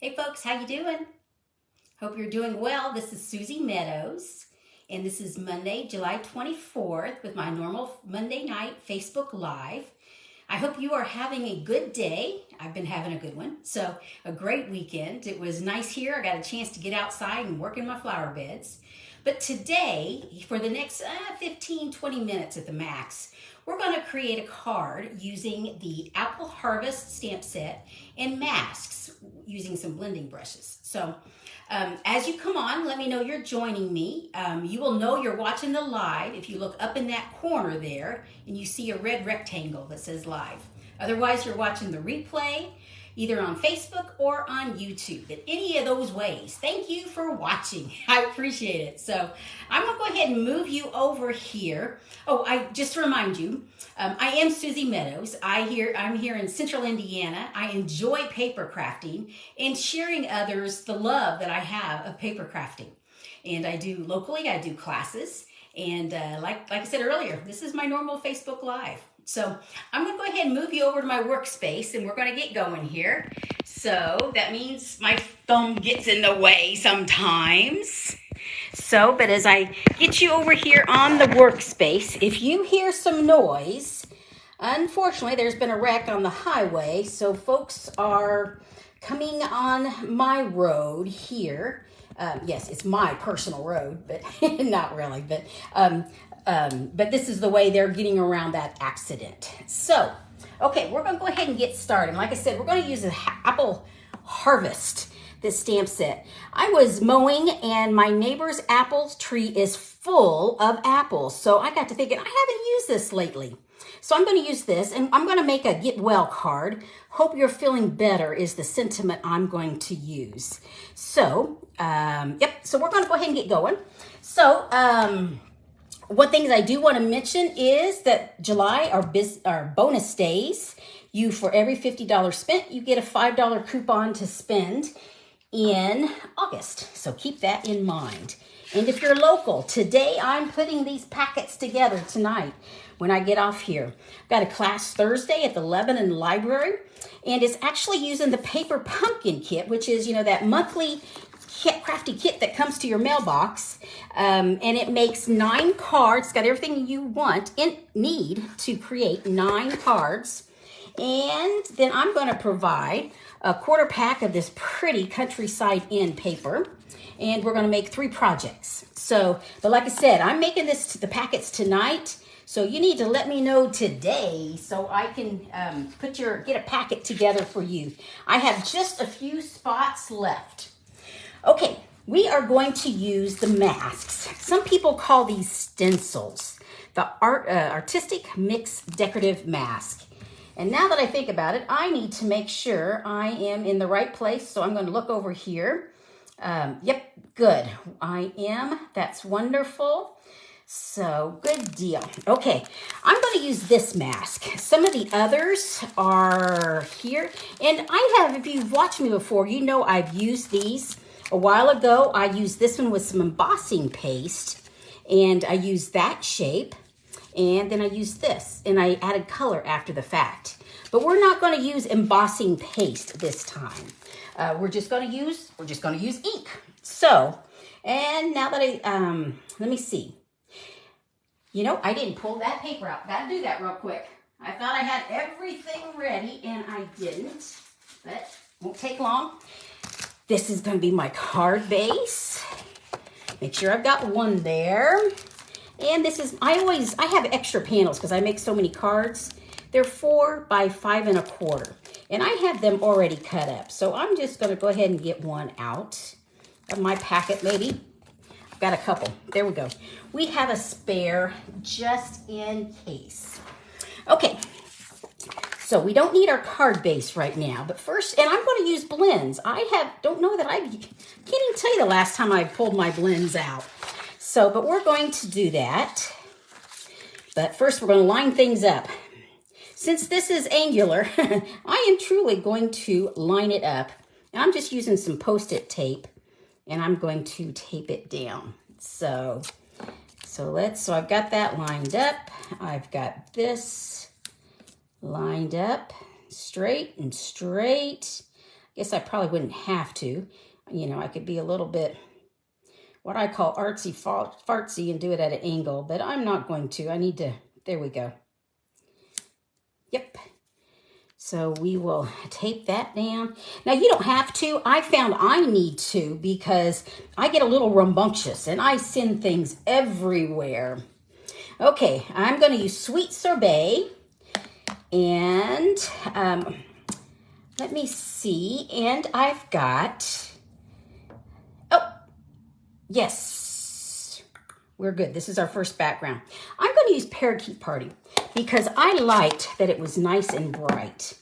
Hey folks, how you doing? Hope you're doing well. This is Susie Meadows, and this is Monday, July 24th with my normal Monday night Facebook Live. I hope you are having a good day. I've been having a good one. So a great weekend. It was nice here. I got a chance to get outside and work in my flower beds. But today, for the next 15, 20 minutes at the max, we're going to create a card using the Apple Harvest stamp set and masks using some blending brushes. So as you come on, let me know you're joining me. You will know you're watching the live if you look up in that corner there and you see a red rectangle that says live. Otherwise, you're watching the replay either on Facebook or on YouTube. In any of those ways, thank you for watching. I appreciate it. So I'm gonna go ahead and move you over here. Oh, just to remind you, I am Susie Meadows. I'm here in Central Indiana. I enjoy paper crafting and sharing others the love that I have of paper crafting. And I do locally, I do classes. And like I said earlier, this is my normal Facebook Live. So I'm going to go ahead and move you over to my workspace and we're going to get going here. So that means my thumb gets in the way sometimes. But as I get you over here on the workspace, if you hear some noise, unfortunately there's been a wreck on the highway. So folks are coming on my road here. Yes, it's my personal road, but not really. But this is the way they're getting around that accident. So, okay, we're going to go ahead and get started. Like I said, we're going to use an Apple Harvest, this stamp set. I was mowing and my neighbor's apple tree is full of apples. So I got to thinking, I haven't used this lately. So I'm going to use this and I'm going to make a get well card. Hope you're feeling better is the sentiment I'm going to use. So, so we're going to go ahead and get going. So, one thing I do want to mention is that July are bonus days. For every $50 spent, you get a $5 coupon to spend in August. So keep that in mind. And if you're local, today I'm putting these packets together tonight when I get off here. I've got a class Thursday at the Lebanon Library, and it's actually using the paper pumpkin kit, which is, that monthly crafty kit that comes to your mailbox, and it makes 9 cards. It's got everything you want and need to create 9 cards. And then I'm going to provide a quarter pack of this pretty Countryside Inn paper, and we're going to make 3 projects. So, but like I said, I'm making the packets tonight. So you need to let me know today so I can get a packet together for you. I have just a few spots left. Okay, we are going to use the masks. Some people call these stencils, the Artistic Mix Decorative Mask. And now that I think about it, I need to make sure I am in the right place. So I'm going to look over here. Yep, good. I am. That's wonderful. So good deal. Okay, I'm going to use this mask. Some of the others are here. And if you've watched me before, you know I've used these. A while ago, I used this one with some embossing paste, and I used that shape, and then I used this, and I added color after the fact. But we're not going to use embossing paste this time. We're just going to use ink. So, and now that let me see. I didn't pull that paper out. Got to do that real quick. I thought I had everything ready, and I didn't, but won't take long. This is going to be my card base. Make sure I've got one there. And this is, I have extra panels because I make so many cards. They're 4 by 5 1/4. And I have them already cut up. So I'm just going to go ahead and get one out of my packet, maybe. I've got a couple. There we go. We have a spare just in case. Okay. So we don't need our card base right now, but first, and I'm going to use blends. Don't know that can't even tell you the last time I pulled my blends out. So, but we're going to do that. But first we're going to line things up. Since this is angular, I am truly going to line it up. And I'm just using some Post-it tape and I'm going to tape it down. So I've got that lined up. I've got this lined up straight and straight. Guess I probably wouldn't have to. You know, I could be a little bit what I call artsy fartsy and do it at an angle, but I'm not going to. I need to, there we go. Yep. So we will tape that down. Now you don't have to. I found I need to because I get a little rambunctious and I send things everywhere. Okay, I'm going to use Sweet Sorbet. And let me see. And I've got, oh, yes, we're good. This is our first background. I'm going to use Parakeet Party because I liked that it was nice and bright.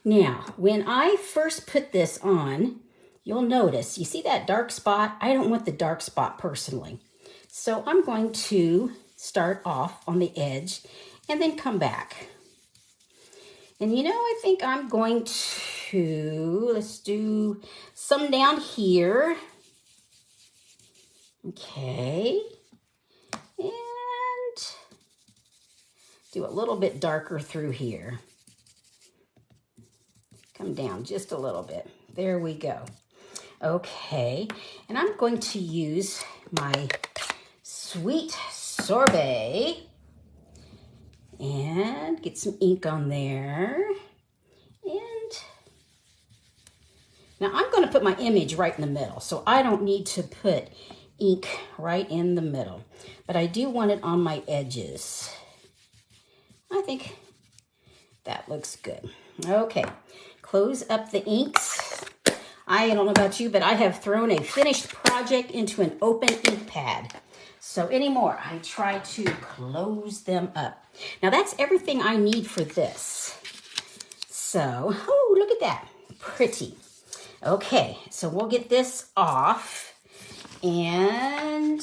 Now, when I first put this on, you'll notice, you see that dark spot? I don't want the dark spot personally. So I'm going to start off on the edge and then come back. And you know, I think I'm going to, let's do some down here. Okay. And do a little bit darker through here. Come down just a little bit. There we go. Okay. And I'm going to use my Sweet Sorbet and get some ink on there. And now I'm going to put my image right in the middle, so I don't need to put ink right in the middle, but I do want it on my edges. I think that looks good. Okay, close up the inks. I don't know about you, but I have thrown a finished project into an open ink pad. So anymore, I try to close them up. Now that's everything I need for this. So, oh, look at that, pretty. Okay, so we'll get this off, and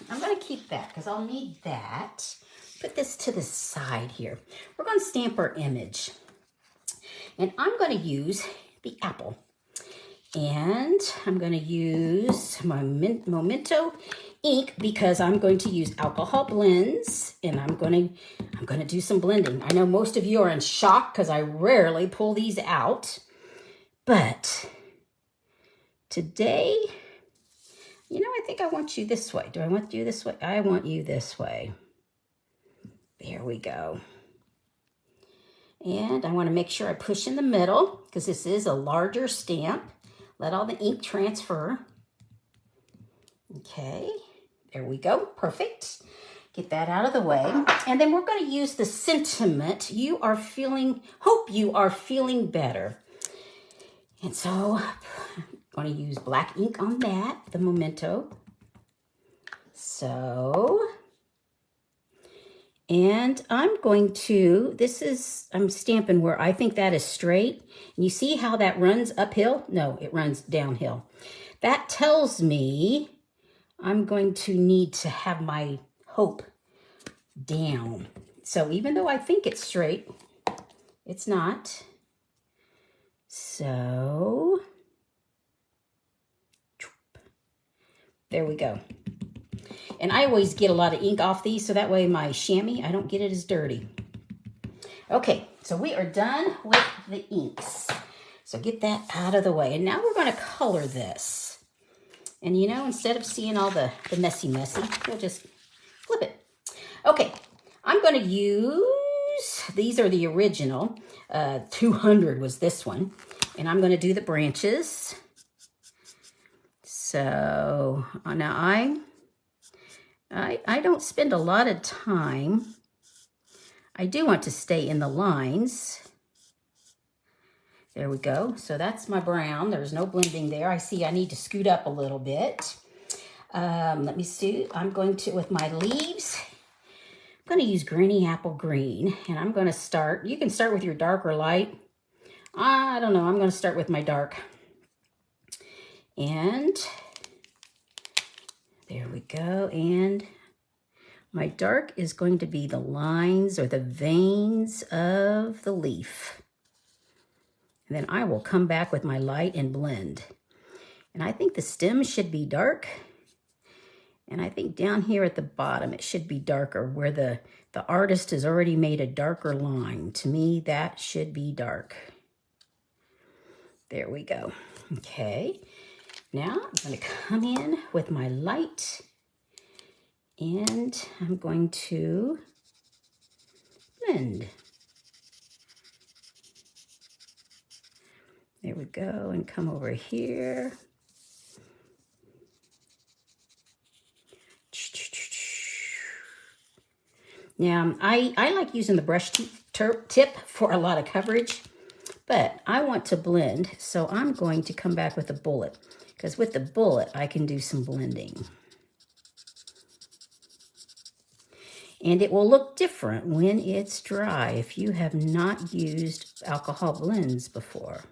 I'm gonna keep that because I'll need that. Put this to the side here. We're gonna stamp our image, and I'm gonna use the apple, and I'm gonna use my Memento ink because I'm going to use alcohol blends, and I'm gonna do some blending. I know most of you are in shock because I rarely pull these out, but today, you know, I think I want you this way. Do I want you this way? I want you this way. There we go. And I want to make sure I push in the middle because this is a larger stamp. Let all the ink transfer. Okay, there we go. Perfect. Get that out of the way. And then we're going to use the sentiment. Hope you are feeling better. And so I'm going to use black ink on that, the Memento. So, and I'm going to, I'm stamping where I think that is straight. And you see how that runs uphill? No, it runs downhill. That tells me I'm going to need to have my hope down. So even though I think it's straight, it's not. So, there we go. And I always get a lot of ink off these, so that way my chamois, I don't get it as dirty. Okay, so we are done with the inks. So get that out of the way. And now we're going to color this. And you know, instead of seeing all the messy, we'll just flip it. Okay, I'm going to use, these are the original, 200 was this one. And I'm going to do the branches. So now I don't spend a lot of time. I do want to stay in the lines. There we go. So that's my brown. There's no blending there. I see I need to scoot up a little bit. Let me see. I'm going to, with my leaves, I'm going to use Granny Apple Green. And I'm going to start, you can start with your dark or light. I don't know. I'm going to start with my dark. And there we go. And my dark is going to be the lines or the veins of the leaf. And then I will come back with my light and blend. And I think the stem should be dark. And I think down here at the bottom, it should be darker where the artist has already made a darker line. To me, that should be dark. There we go. Okay, now I'm going to come in with my light, and I'm going to blend. There we go, and come over here. Now, I like using the brush tip for a lot of coverage, but I want to blend, so I'm going to come back with a bullet, because with the bullet, I can do some blending. And it will look different when it's dry if you have not used alcohol blends before.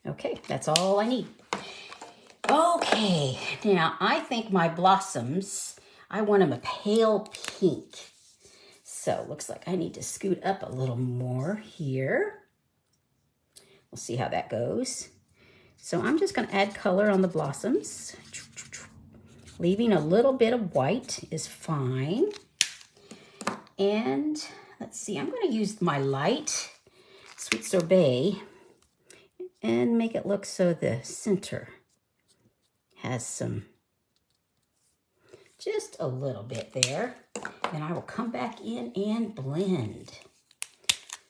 Okay, that's all I need. Okay, now I think my blossoms, I want them a pale pink. So looks like I need to scoot up a little more here. We'll see how that goes. So I'm just going to add color on the blossoms. Leaving a little bit of white is fine. And let's see, I'm going to use my light Sweet Sorbet and make it look so the center has some, just a little bit there. Then I will come back in and blend.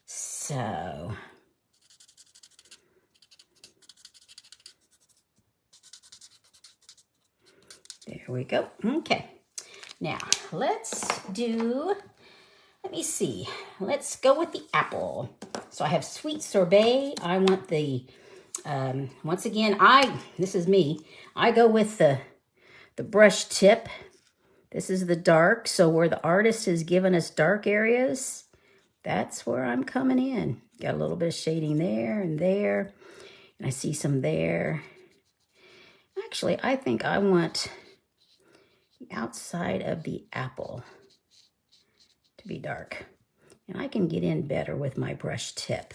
So, there we go. Okay, now let's me see. Let's go with the apple. So I have Sweet Sorbet. I want the, once again, this is me. I go with the brush tip. This is the dark, so where the artist has given us dark areas, that's where I'm coming in. Got a little bit of shading there and there, and I see some there. Actually, I think I want the outside of the apple to be dark, and I can get in better with my brush tip.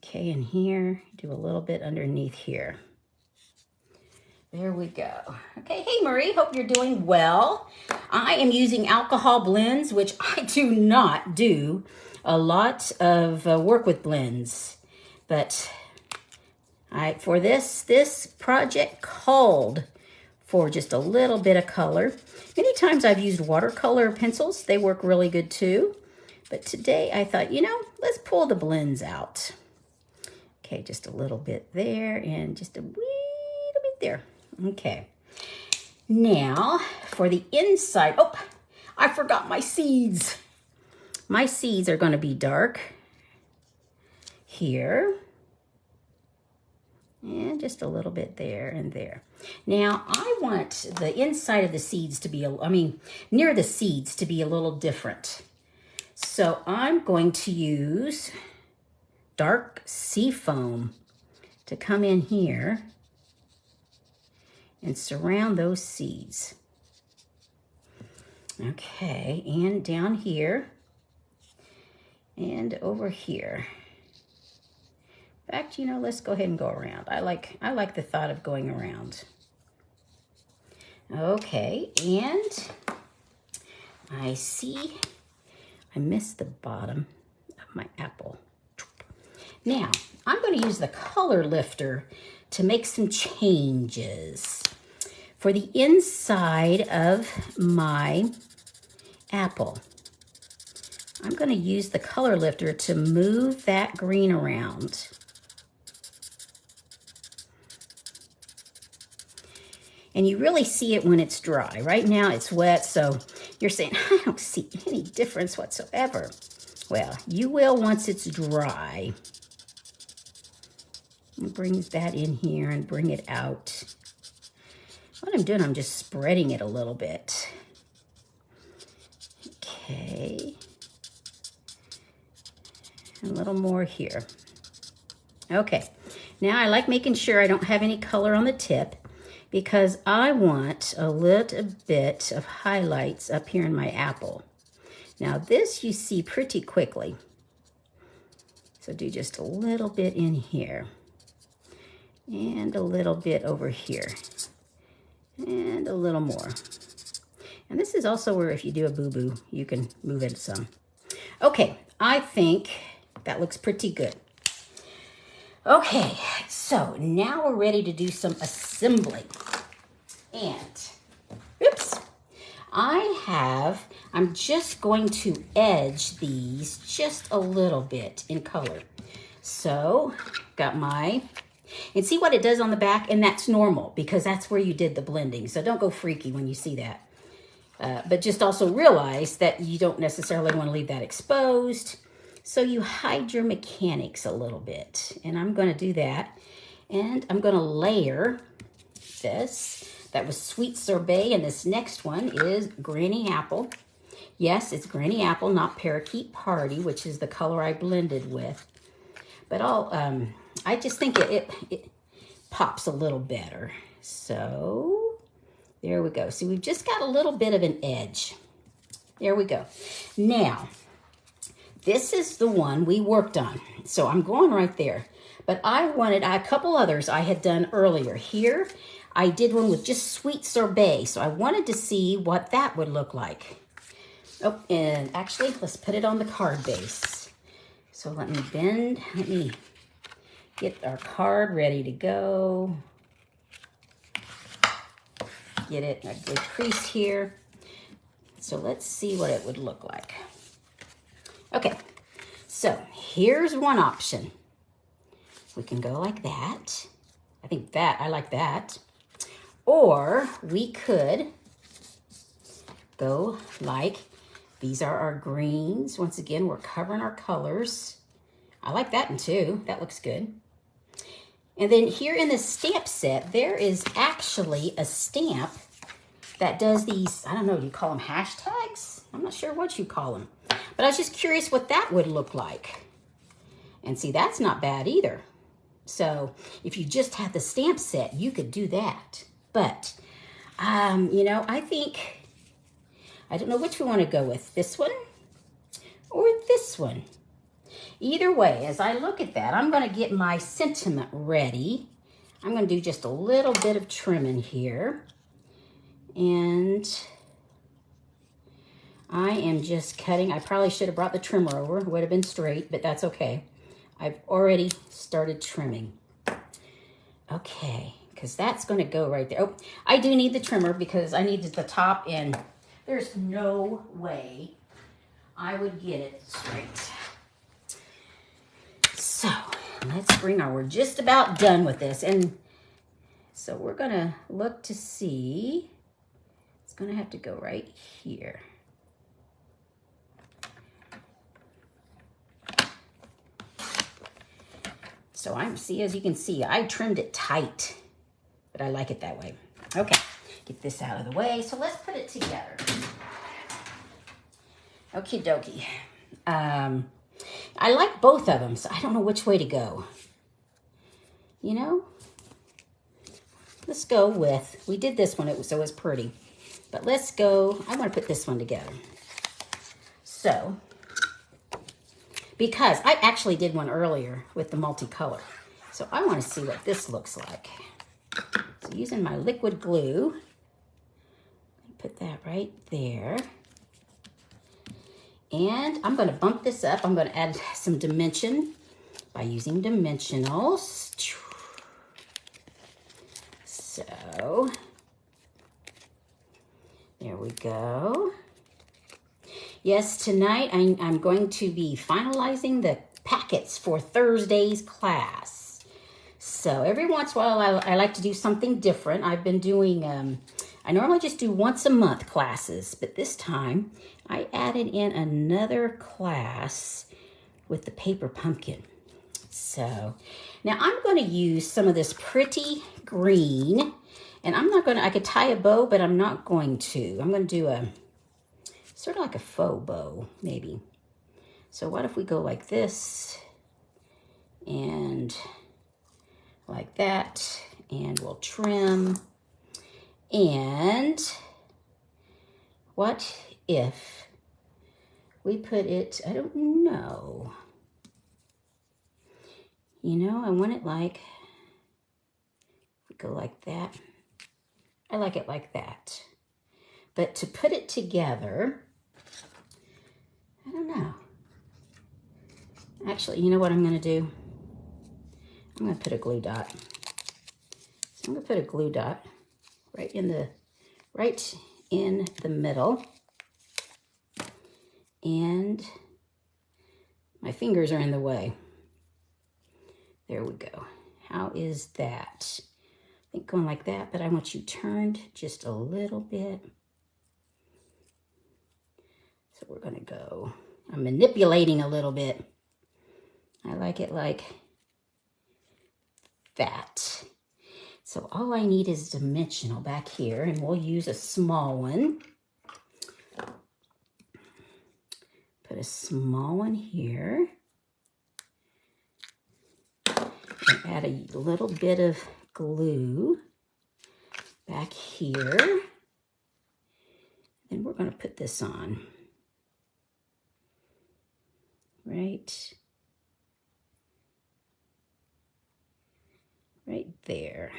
Okay, and here, do a little bit underneath here. There we go. Okay, hey Marie, hope you're doing well. I am using alcohol blends, which I do not do a lot of work with blends, but for this project called for just a little bit of color. Many times I've used watercolor pencils. They work really good too. But today I thought, let's pull the blends out. Okay, just a little bit there and just a wee little bit there. Okay, now for the inside, oh, I forgot my seeds. My seeds are going to be dark here and just a little bit there and there. Now I want the inside of the seeds to be, near the seeds to be a little different. So I'm going to use dark seafoam to come in here and surround those seeds. Okay, and down here and over here. In fact, let's go ahead and go around. I like the thought of going around. Okay, and I see I missed the bottom of my apple. Now, I'm going to use the color lifter to make some changes. For the inside of my apple, I'm going to use the color lifter to move that green around. And you really see it when it's dry. Right now it's wet, so you're saying, I don't see any difference whatsoever. Well, you will once it's dry. And bring that in here and bring it out. What I'm doing, I'm just spreading it a little bit. Okay. A little more here. Okay. Now I like making sure I don't have any color on the tip because I want a little bit of highlights up here in my apple. Now this you see pretty quickly. So do just a little bit in here. And a little bit over here. And a little more. And this is also where if you do a boo-boo, you can move it some. Okay, I think that looks pretty good. Okay, so now we're ready to do some assembly. And, oops, I'm just going to edge these just a little bit in color. So, got my, and see what it does on the back? And that's normal because that's where you did the blending. So don't go freaky when you see that. But just also realize that you don't necessarily want to leave that exposed. So you hide your mechanics a little bit. And I'm going to do that. And I'm going to layer this. That was Sweet Sorbet, and this next one is Granny Apple. Yes, it's Granny Apple, not Parakeet Party, which is the color I blended with. But I just think it pops a little better. So there we go. See, we've just got a little bit of an edge. There we go. Now, this is the one we worked on. So I'm going right there. But I wanted a couple others I had done earlier. Here, I did one with just Sweet Sorbet. So I wanted to see what that would look like. Oh, and actually, let's put it on the card base. So let me get our card ready to go. Get it in a good crease here. So let's see what it would look like. Okay, so here's one option. We can go like that. I like that. Or we could go like, these are our greens. Once again, we're covering our colors. I like that one too. That looks good. And then here in the stamp set, there is actually a stamp that does these, I don't know, do you call them hashtags? I'm not sure what you call them. But I was just curious what that would look like. And see, that's not bad either. So if you just had the stamp set, you could do that. But, you know, I don't know which we want to go with, this one or this one. Either way, as I look at that, I'm going to get my sentiment ready. I'm going to do just a little bit of trimming here. And I am just cutting. I probably should have brought the trimmer over. It would have been straight, but that's okay. I've already started trimming. Okay, because that's going to go right there. Oh, I do need the trimmer because I needed the top in. There's no way I would get it straight. So we're just about done with this. And so we're going to look to see. It's going to have to go right here. So as you can see, I trimmed it tight, but I like it that way. Okay, get this out of the way. So let's put it together. Okie dokie. I like both of them, so I don't know which way to go. You know, let's go with, we did this one, so it was pretty. But let's go, I want to put this one together. So, because I actually did one earlier with the multicolor. So I want to see what this looks like. So using my liquid glue, put that right there. And I'm going to bump this up. I'm going to add some dimension by using dimensionals. So, there we go. Yes, tonight I'm going to be finalizing the packets for Thursday's class. So every once in a while I like to do something different. I've been doing, I normally just do once a month classes, but this time I added in another class with the paper pumpkin. So now I'm going to use some of this pretty green, and I could tie a bow, but I'm not going to. I'm going to do a sort of like a faux bow, maybe. So what if we go like this and like that, and we'll trim. And what if we put it, I don't know. You know, I want it like, go like that. I like it like that. But to put it together, I don't know. Actually, you know what I'm going to do? I'm going to put a glue dot. So I'm going to put a glue dot right in the middle. And my fingers are in the way. There we go. How is that? I think going like that, but I want you turned just a little bit. So we're going to go, I'm manipulating a little bit. I like it like that. So all I need is dimensional back here, and we'll use a small one. Put a small one here. And add a little bit of glue back here. And we're going to put this on. Right there.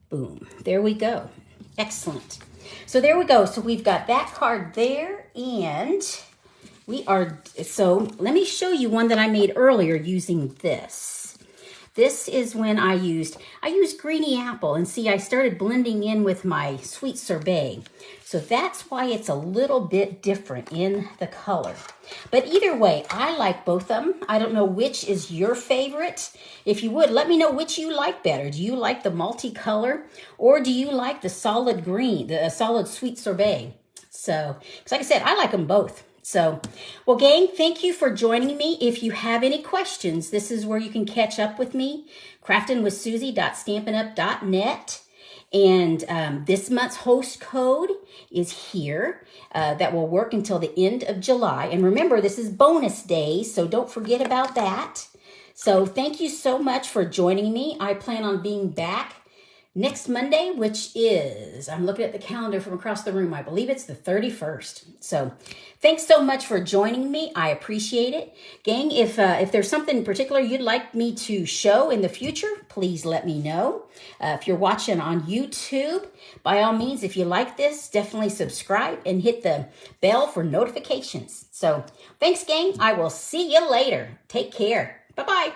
Boom. There we go. Excellent. So there we go. So we've got that card there, and so let me show you one that I made earlier using this. This is when I used Greeny Apple, and see, I started blending in with my Sweet Sorbet. So that's why it's a little bit different in the color. But either way, I like both of them. I don't know which is your favorite. If you would, let me know which you like better. Do you like the multicolor, or do you like the solid green, the solid Sweet Sorbet? So, because like I said, I like them both. So, well, gang, thank you for joining me. If you have any questions, this is where you can catch up with me, craftingwithsusie.stampinup.net. And this month's host code is here. That will work until the end of July. And remember, this is bonus days, so don't forget about that. So thank you so much for joining me. I plan on being back next Monday, which is, I'm looking at the calendar from across the room, I believe it's the 31st. So thanks so much for joining me. I appreciate it. Gang, if there's something in particular you'd like me to show in the future, please let me know. If you're watching on YouTube, by all means, if you like this, definitely subscribe and hit the bell for notifications. So thanks, gang. I will see you later. Take care. Bye-bye.